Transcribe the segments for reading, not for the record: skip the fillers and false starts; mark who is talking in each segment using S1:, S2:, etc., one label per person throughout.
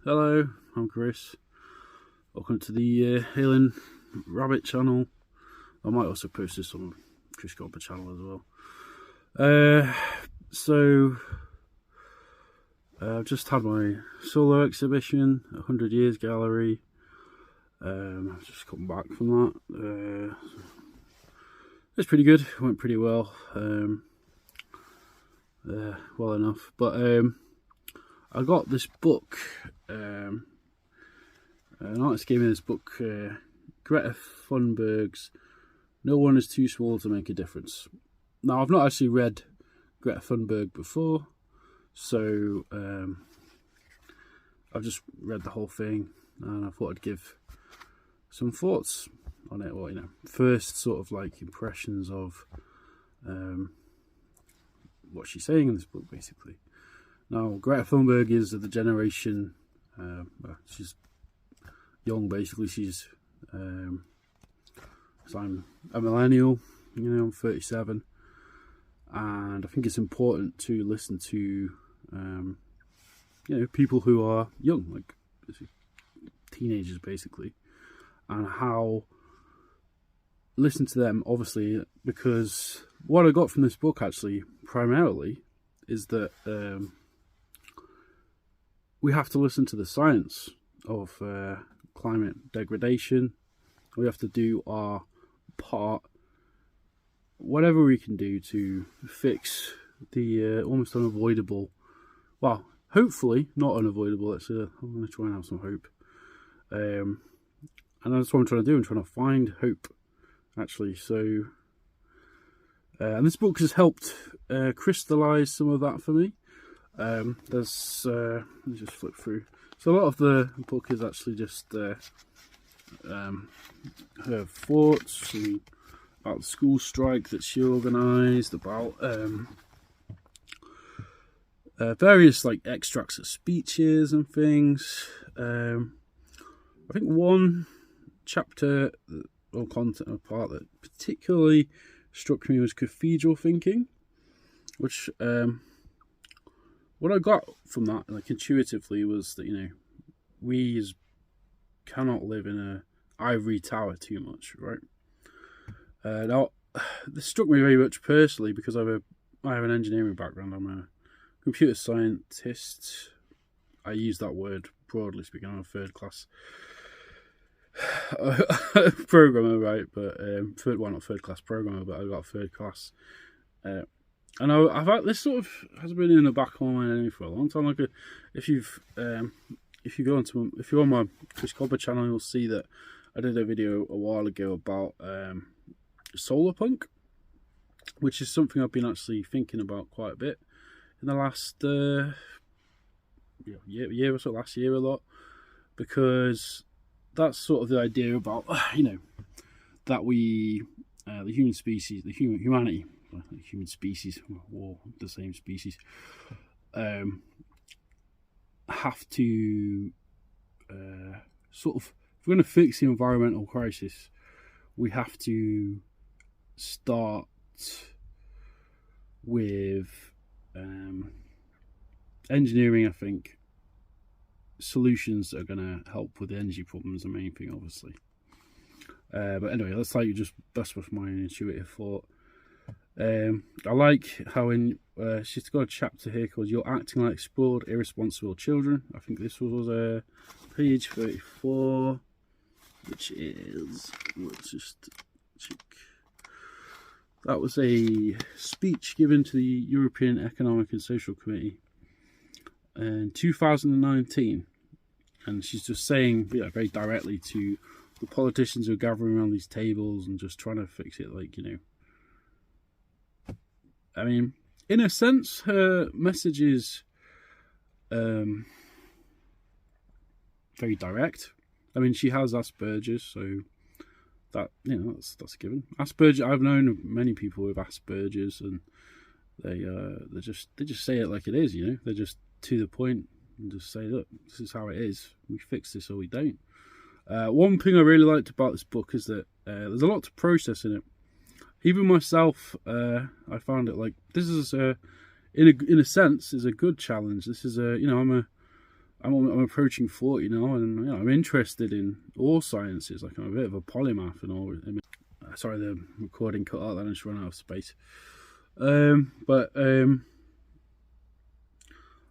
S1: Hello, I'm Chris. Welcome to the Healing Rabbit channel. I might also post this on Chris Copper channel as well. I've just had my solo exhibition, 100 Years Gallery. I've just come back from that. It's pretty good. It went pretty well. Well enough. But I got this book. An artist gave me this book, Greta Thunberg's "No One Is Too Small to Make a Difference." Now, I've not actually read Greta Thunberg before, so I've just read the whole thing, and I thought I'd give some thoughts on it, or first sort of like impressions of what she's saying in this book, basically. Now, Greta Thunberg is of the generation. She's young, basically. She's so I'm a millennial. I'm 37, and I think it's important to listen to people who are young, like teenagers, basically, and how listen to them, obviously, because what I got from this book actually primarily is that we have to listen to the science of climate degradation. We have to do our part, whatever we can do to fix the almost unavoidable, well, hopefully not unavoidable. I'm going to try and have some hope. And that's what I'm trying to do. I'm trying to find hope, actually. So, and this book has helped crystallize some of that for me. Let me just flip through. So a lot of the book is actually just her thoughts about the school strike that she organised, about various like extracts of speeches and things. I think one chapter or content or part that particularly struck me was cathedral thinking, which what I got from that, like intuitively, was that we cannot live in a ivory tower too much, right? Now, this struck me very much personally because I have an engineering background. I'm a computer scientist. I use that word broadly speaking. I'm a third class programmer, right? But not third class programmer, but I got a third class. And I've had this sort of has been in the back of my mind for a long time. Like, if you're on my Chris Copper channel, you'll see that I did a video a while ago about solar punk, which is something I've been actually thinking about quite a bit in the last year or so. Last year a lot, because that's sort of the idea about that we the human species, humanity. Human species, or the same species, have to sort of, if we're going to fix the environmental crisis, we have to start with engineering, I think, solutions that are going to help with the energy problems, the main thing, obviously. But anyway, that's my intuitive thought. I like how she's got a chapter here called "You're Acting Like Spoiled, Irresponsible Children." I think this was page 34, which is, let's just check. That was a speech given to the European Economic and Social Committee in 2019, and she's just saying very directly to the politicians who are gathering around these tables and just trying to fix it, I mean, in a sense, her message is very direct. I mean, she has Asperger's, so that that's a given. Asperger. I've known many people with Asperger's, and they just say it like it is. They're just to the point and just say, "Look, this is how it is. We fix this or we don't." One thing I really liked about this book is that there's a lot to process in it. Even myself, I found it like this is in a sense is a good challenge. This is I'm I'm approaching 40 now, and you know, I'm interested in all sciences. Like, I'm a bit of a polymath and all. Sorry, the recording cut out. Then I just ran out of space. But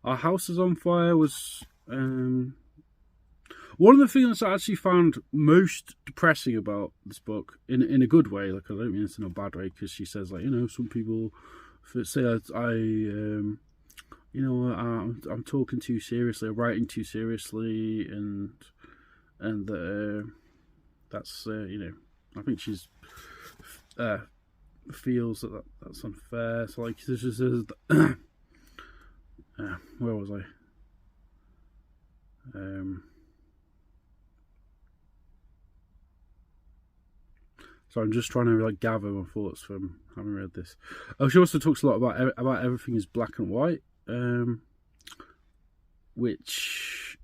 S1: our house is on fire was one of the things I actually found most depressing about this book, in a good way. Like, I don't mean it's in a bad way, because she says, like, you know, some people say you know, I'm talking too seriously, or writing too seriously, and that's you know, I think she's feels that's unfair. So, like, this is where was I? So I'm just trying to, like, gather my thoughts from having read this. Oh, she also talks a lot about everything is black and white, which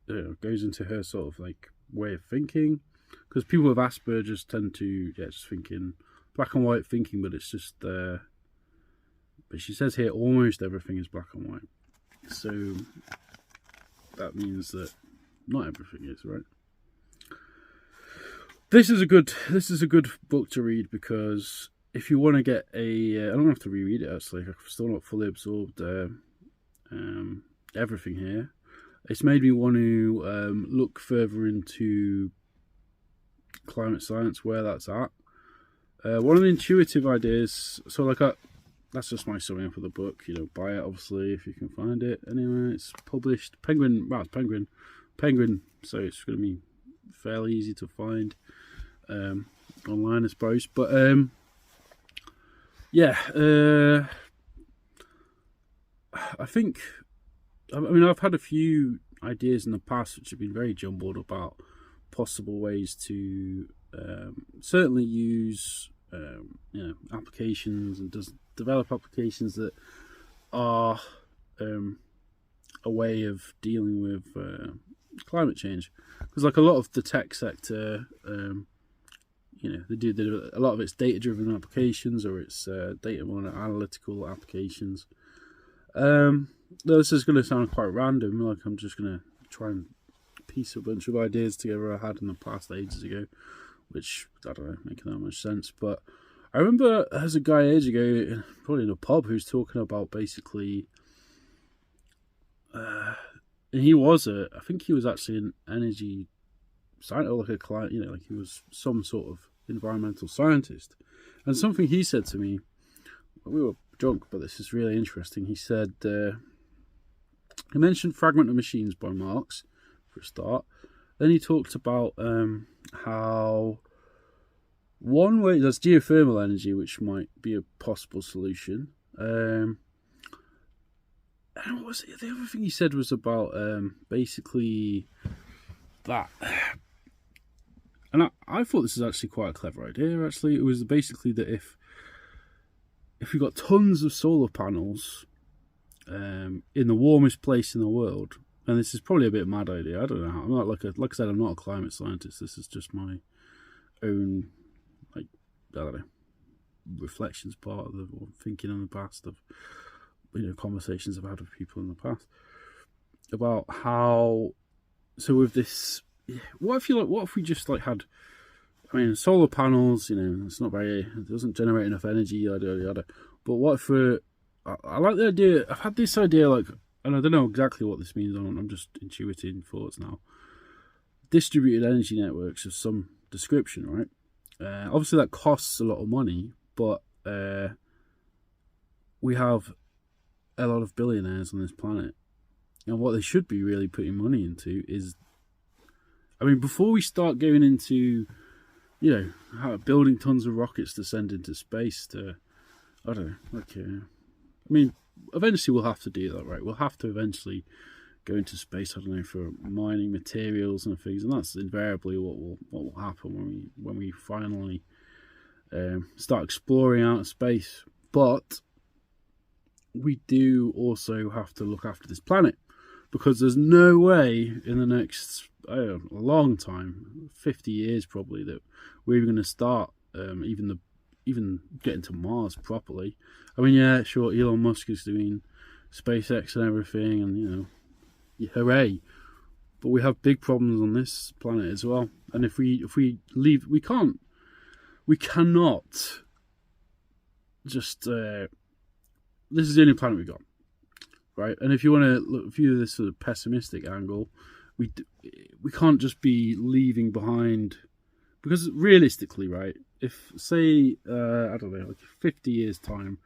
S1: goes into her sort of, like, way of thinking, because people with Asperger's tend to just think in black and white thinking, but it's just but she says here almost everything is black and white, so that means that not everything is, right? This is a good book to read, because if you want to get I don't have to reread it actually. I've still not fully absorbed everything here. It's made me want to look further into climate science, where that's at. One of the intuitive ideas, so like that's just my summing up of the book. You know, buy it obviously if you can find it. Anyway, it's published Penguin. Well, it's Penguin, so it's going to be fairly easy to find online, I suppose. But yeah, I think, I mean, I've had a few ideas in the past which have been very jumbled about possible ways to certainly use you know, applications, and develop applications that are a way of dealing with climate change. Because, like, a lot of the tech sector, you know, they do a lot of it's data-driven applications, or it's data analytical applications. This is going to sound quite random. Like, I'm just going to try and piece a bunch of ideas together I had in the past ages ago, which, I don't know, making that much sense. But I remember there's a guy ages ago, probably in a pub, who's talking about basically, and he was I think he was actually an energy scientist, or like a client, you know, like he was some sort of environmental scientist. And something he said to me, we were drunk, but this is really interesting. He said, he mentioned Fragment of Machines by Marx, for a start. Then he talked about how one way, that's geothermal energy, which might be a possible solution. And what was it? The other thing he said was about basically that. And I thought this is actually quite a clever idea, actually. It was basically that if we got tons of solar panels in the warmest place in the world, and this is probably a bit of a mad idea, I don't know how, I'm not like I said, I'm not a climate scientist, this is just my own, like, I don't know, reflections part of the thinking in the past, of, you know, conversations I've had with people in the past about how, so with this, what if we just, like, had, I mean, solar panels, you know, it's not very, it doesn't generate enough energy, yada yada. But what if I like the idea, I've had this idea, like, and I don't know exactly what this means, I'm just intuiting thoughts now. Distributed energy networks of some description, right? Obviously that costs a lot of money, but we have a lot of billionaires on this planet, and what they should be really putting money into is, I mean, before we start going into, you know, building tons of rockets to send into space to, I don't know, like, I mean, eventually we'll have to do that, right? We'll have to eventually go into space, I don't know, for mining materials and things, and that's invariably what will happen when we finally start exploring outer space. But we do also have to look after this planet, because there's no way in the next, I don't know, a long time, 50 years probably, that we're going to start even getting to Mars properly. I mean, yeah, sure, Elon Musk is doing SpaceX and everything, and, you know, hooray! But we have big problems on this planet as well. And if we leave, we cannot just. This is the only planet we got, right? And if you want to view this sort of pessimistic angle, we can't just be leaving behind, because realistically, right? If say I don't know, like 50 years time,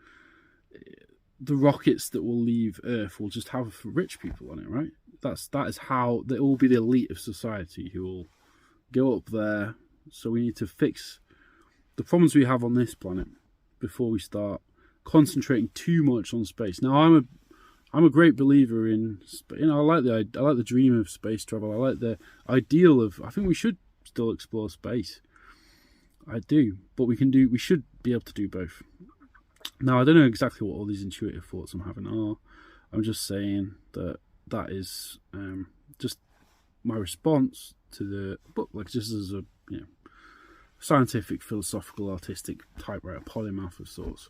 S1: the rockets that will leave Earth will just have rich people on it, right? That is how they will be the elite of society who will go up there. So we need to fix the problems we have on this planet before we start concentrating too much on space. Now, I'm a great believer in, I like the dream of space travel. I like the ideal of. I think we should still explore space. I do, but we should be able to do both. Now, I don't know exactly what all these intuitive thoughts I'm having are. I'm just saying that is just my response to the book, like just as a scientific, philosophical, artistic typewriter polymath of sorts.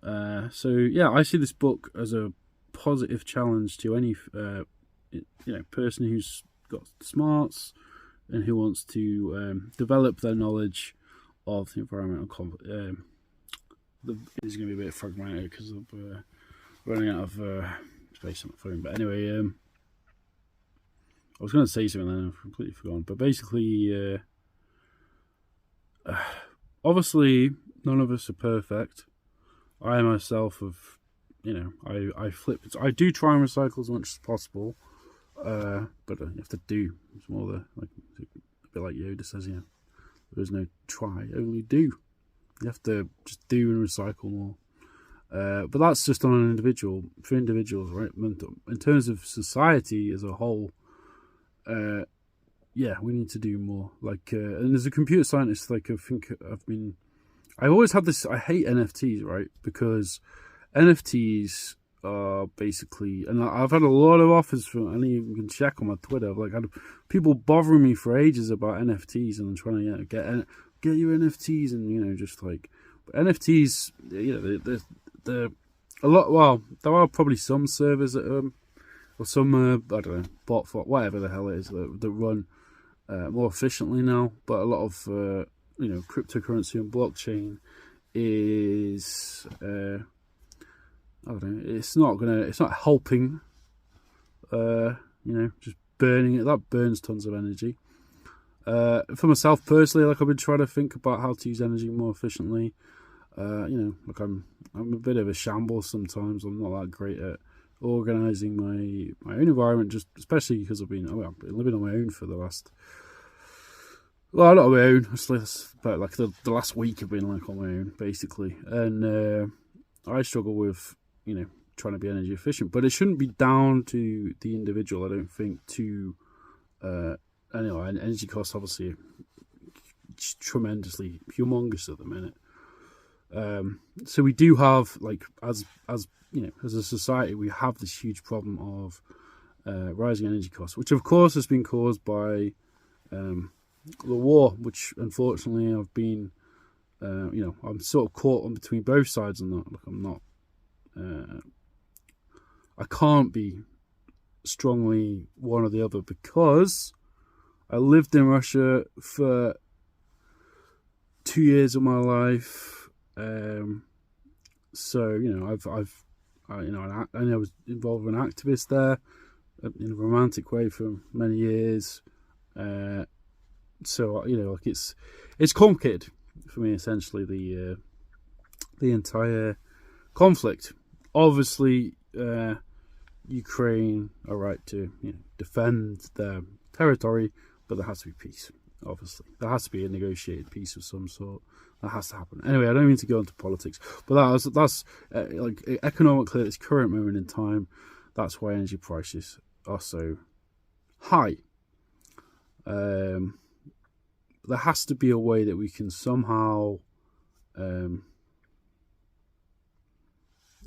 S1: So yeah, I see this book as a positive challenge to any person who's got smarts and who wants to develop their knowledge of the environmental it's going to be a bit fragmented because of running out of space on the phone. But anyway, I was going to say something then I've completely forgotten. But basically, obviously, none of us are perfect. I myself have, I flip. I do try and recycle as much as possible, but you have to do. It's more a bit like Yoda says, there is no try, only do. You have to just do and recycle more. But that's just on an individual, for individuals, right? In terms of society as a whole, we need to do more. And as a computer scientist, I always had this. I hate NFTs, right? Because NFTs are basically, and I've had a lot of offers from, and you can check on my Twitter. I've had people bothering me for ages about NFTs and trying to get your NFTs, and but NFTs, they're a lot. Well, there are probably some servers that or some I don't know, bot for whatever the hell it is that run more efficiently now. But a lot of cryptocurrency and blockchain is I don't know. It's not helping. Just burning it. That burns tons of energy. For myself personally, I've been trying to think about how to use energy more efficiently. I'm a bit of a shambles sometimes. I'm not that great at organising my own environment, just especially because I've been living on my own for the last. Well, not on my own. It's about the last week I've been on my own basically, and I struggle with trying to be energy efficient, but it shouldn't be down to the individual. I don't think and energy costs obviously tremendously humongous at the minute. So we do have as a society, we have this huge problem of rising energy costs, which of course has been caused by the war, which unfortunately I've been I'm sort of caught on between both sides on that. I'm not I can't be strongly one or the other because I lived in Russia for 2 years of my life. So I was involved with an activist there in a romantic way for many years. So it's complicated for me. Essentially, the entire conflict. Obviously, Ukraine are right to defend their territory, but there has to be peace. Obviously, there has to be a negotiated peace of some sort. That has to happen. Anyway, I don't mean to go into politics, but that's economically at this current moment in time, that's why energy prices are so high. There has to be a way that we can somehow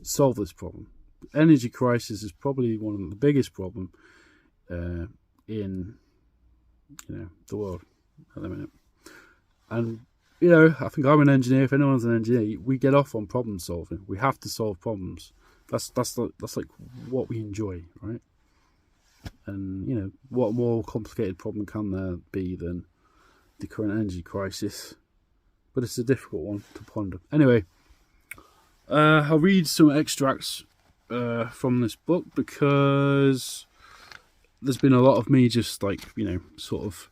S1: solve this problem. Energy crisis is probably one of the biggest problems in the world at the minute. And I think I'm an engineer. If anyone's an engineer, we get off on problem solving. We have to solve problems. That's like what we enjoy, right? And, you know, what more complicated problem can there be than the current energy crisis? But it's a difficult one to ponder. Anyway, I'll read some extracts from this book, because there's been a lot of me just, like, you know, sort of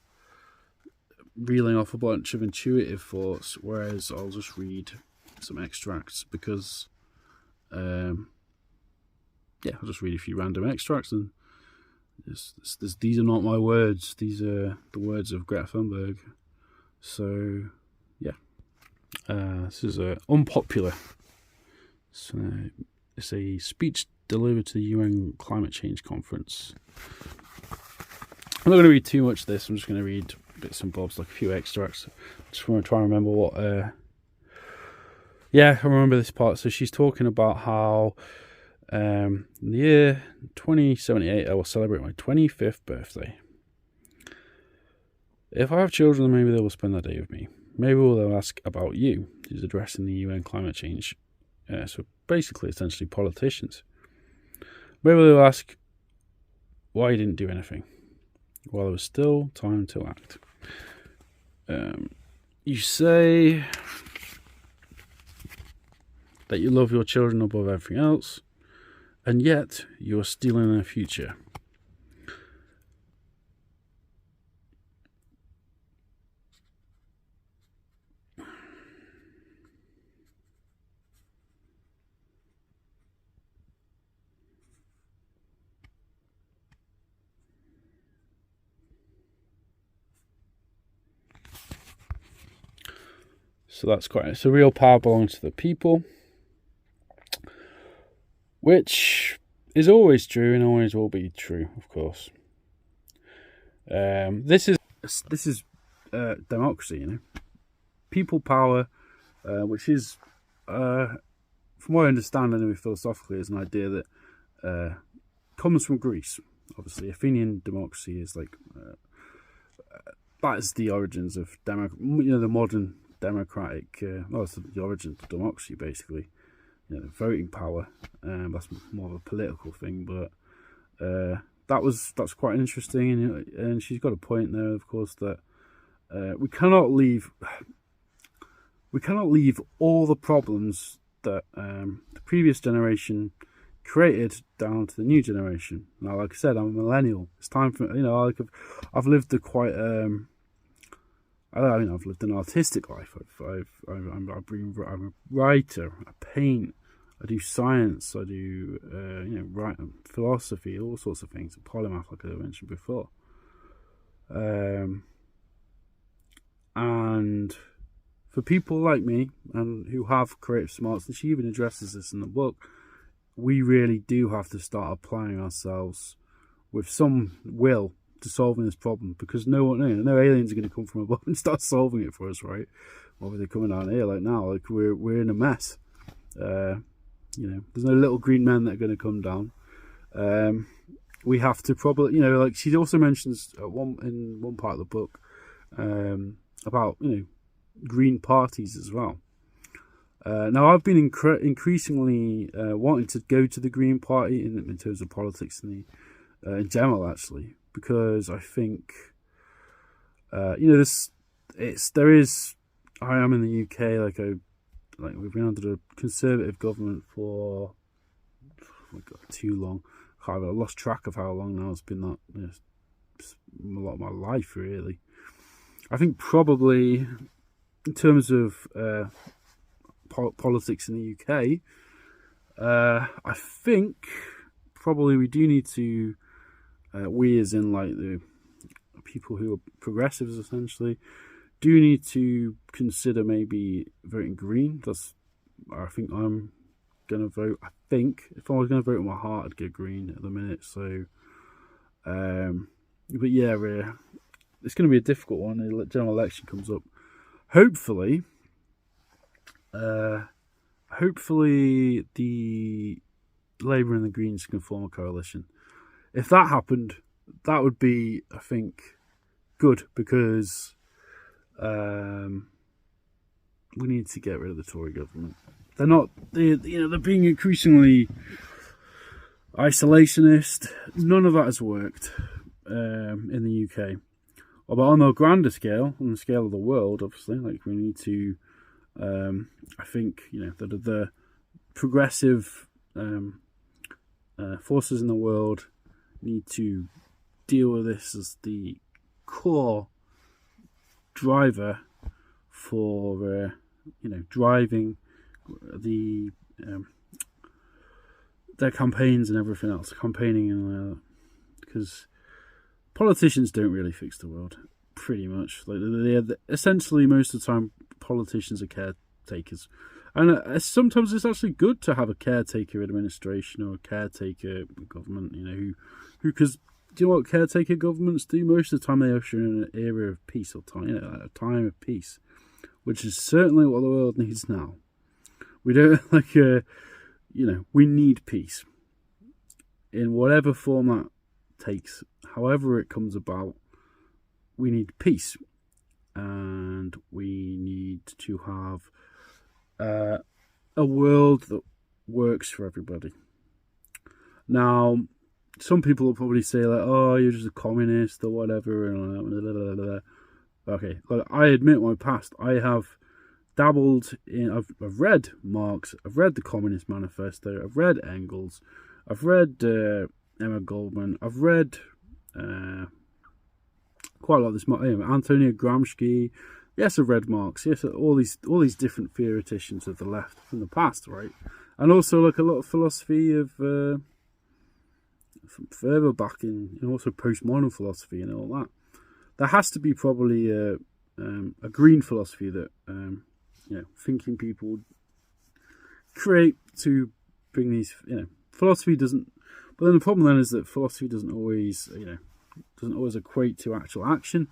S1: reeling off a bunch of intuitive thoughts, whereas I'll just read some extracts because, yeah, I'll just read a few random extracts, and these are not my words, these are the words of Greta Thurnberg. So, yeah, this is unpopular. So, it's a speech delivered to the UN Climate Change Conference. I'm not going to read too much of this, I'm just going to read bits and bobs, like a few extracts. Just want to try and remember what... yeah, I remember this part. So she's talking about how in the year 2078 I will celebrate my 25th birthday. If I have children, maybe they will spend that day with me. Maybe they'll ask about you. She's addressing the UN climate change. So basically, essentially, politicians. Maybe they'll ask why you didn't do anything while there was still time to act. You say that you love your children above everything else, and yet you're stealing their future. So that's quite... So real power belongs to the people, which is always true and always will be true, of course. This is democracy, you know. People power, which is, from what I understand, anyway, philosophically, is an idea that comes from Greece. Obviously, Athenian democracy is like that is the origins of the modern democratic. Well, it's the origins of democracy, basically. You know, voting power. That's more of a political thing, but that's quite interesting, and she's got a point there, of course, that we cannot leave all the problems that the previous generation created down to the new generation. Now, like I said, I'm a millennial. It's time for, you know, I've lived a quite I've lived an artistic life. I'm a writer. I paint. I do science. I do write philosophy, all sorts of things. A polymath, like I mentioned before. And for people like me, and who have creative smarts, and she even addresses this in the book, we really do have to start applying ourselves with some will to solving this problem, because no aliens are going to come from above and start solving it for us, right? Or are they coming down here like now? Like we're in a mess. There's no little green men that are going to come down. We have to probably, like she also mentions in one part of the book about green parties as well. Now I've been increasingly wanting to go to the Green Party in terms of politics in general, actually, because I think I am in the UK, we've been under a conservative government for too long. I lost track of how long now. It's been that a lot of my life, really. I think probably in terms of politics in the UK, I think probably we do need to, we as in like the people who are progressives essentially, do need to consider maybe voting Green. I think I'm going to vote. I think if I was going to vote with my heart, I'd go Green at the minute. So, but yeah, it's going to be a difficult one. The general election comes up. Hopefully, the Labour and the Greens can form a coalition. If that happened, that would be, I think, good, because we need to get rid of the Tory government. They're being increasingly isolationist. None of that has worked in the UK. But on a grander scale, on the scale of the world, obviously, like we need to, I think, the progressive forces in the world need to deal with this as the core driver for, driving the their campaigns and everything else, campaigning and because politicians don't really fix the world, pretty much. Like essentially, most of the time, politicians are caretakers, and sometimes it's actually good to have a caretaker administration or a caretaker government. Who because do you know what caretaker governments do? Most of the time, they usher in an era of peace or time, a time of peace, which is certainly what the world needs now. We don't we need peace in whatever form that takes, however it comes about. We need peace, and we need to have a world that works for everybody. Now, some people will probably say like, "Oh, you're just a communist or whatever," and blah, blah, blah, blah. Okay, well, I admit my past. I have dabbled in. I've read Marx. I've read the Communist Manifesto. I've read Engels. I've read Emma Goldman. I've read quite a lot of this. Antonio Gramsci. Yes, I've read Marx. Yes, all these different theoreticians of the left from the past, right? And also like a lot of philosophy of from further back in, and also postmodern philosophy and all that. There has to be probably a green philosophy that thinking people create to bring these. Philosophy doesn't. But then the problem then is that philosophy doesn't always equate to actual action.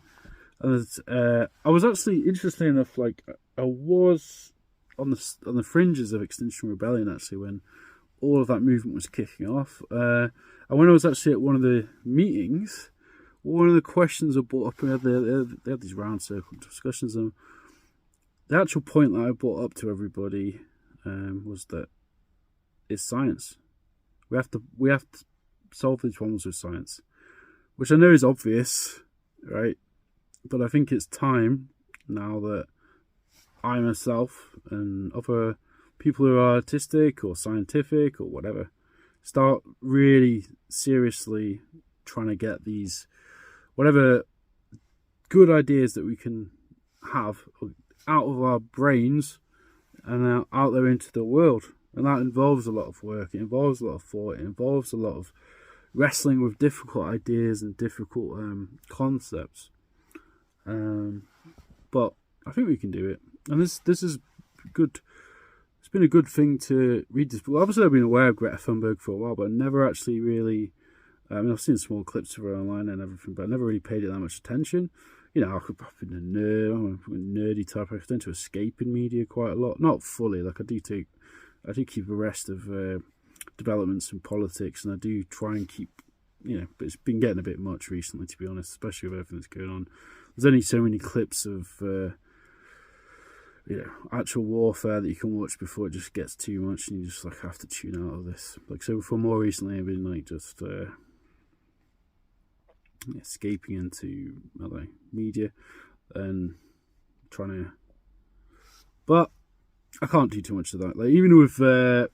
S1: And I was actually, interestingly enough, like I was on the fringes of Extinction Rebellion actually when all of that movement was kicking off. And when I was actually at one of the meetings, one of the questions I brought up, and they had these round circle discussions, and the actual point that I brought up to everybody was that it's science. We have to solve these problems with science, which I know is obvious, right? But I think it's time now that I myself and other people who are artistic or scientific or whatever start really seriously trying to get these whatever good ideas that we can have out of our brains and out there into the world. And that involves a lot of work, it involves a lot of thought, it involves a lot of wrestling with difficult ideas and difficult concepts. But I think we can do it. And this is good. It's been a good thing to read this book. Obviously, I've been aware of Greta Thunberg for a while, but I never actually really... I've seen small clips of her online and everything, but I never really paid it that much attention. I've been a nerd, I'm a nerdy type. I tend to escape in media quite a lot. Not fully, like I do keep abreast of developments in politics, and I do try and keep, but it's been getting a bit much recently, to be honest, especially with everything that's going on. There's only so many clips of, actual warfare that you can watch before it just gets too much, and you just like have to tune out of this. Like, so for more recently, I've been like just escaping into media and trying to, but I can't do too much of that. Like even with and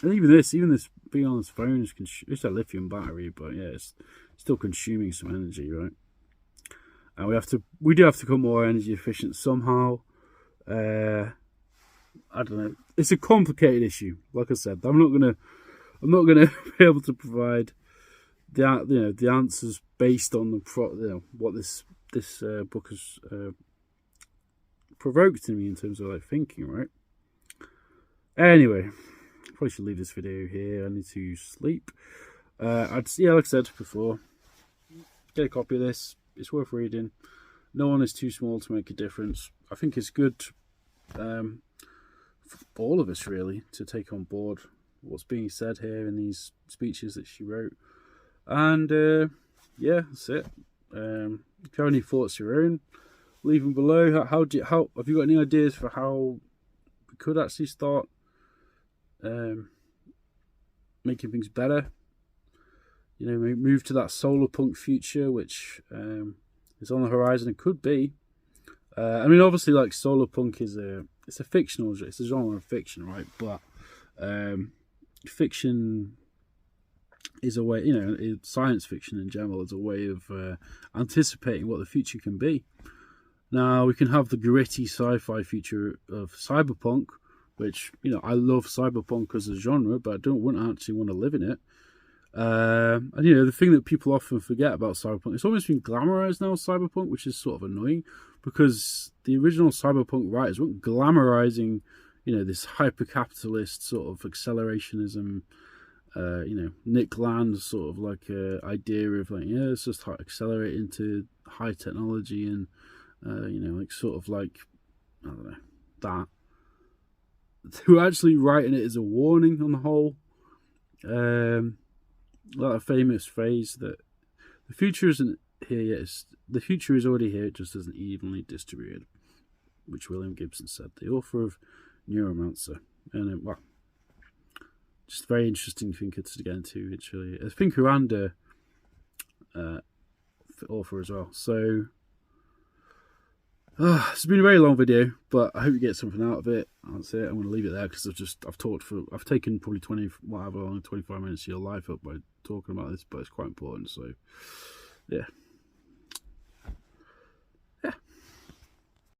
S1: even this being on this phone it's a lithium battery, but yeah, it's still consuming some energy, right? And we do have to become more energy efficient somehow. I don't know. It's a complicated issue. Like I said, I'm not gonna be able to provide the answers based on what this book has provoked in me in terms of like thinking, right? Anyway, probably should leave this video here. I need to sleep. Like I said before, get a copy of this. It's worth reading. No one is too small to make a difference. I think it's good for all of us really to take on board what's being said here in these speeches that she wrote. And that's it. If you have any thoughts of your own, leave them below. How have you got any ideas for how we could actually start making things better. You know, move to that solar punk future, which is on the horizon. It could be. I mean, obviously, like solar punk is it's a genre of fiction, right? But fiction is a way, you know, science fiction in general is a way of anticipating what the future can be. Now we can have the gritty sci-fi future of cyberpunk, which, you know, I love cyberpunk as a genre, but I wouldn't actually want to live in it. And you know, the thing that people often forget about cyberpunk, it's almost been glamorized now, cyberpunk, which is sort of annoying, because the original cyberpunk writers weren't glamorizing, you know, this hyper-capitalist sort of accelerationism, you know, Nick Land's sort of like idea of like, yeah, it's just accelerate into high technology and, you know, like sort of like, I don't know, that. Who actually writing it as a warning on the whole. Like a famous phrase that the future isn't here yet. The future is already here, it just isn't evenly distributed, which William Gibson said, the author of Neuromancer. And well, just a very interesting thinker to get into. It's really a thinker and author as well. So it's been a very long video, but I hope you get something out of it. That's it. I'm going to leave it there because I've taken probably 25 minutes of your life up by talking about this, but it's quite important. So yeah.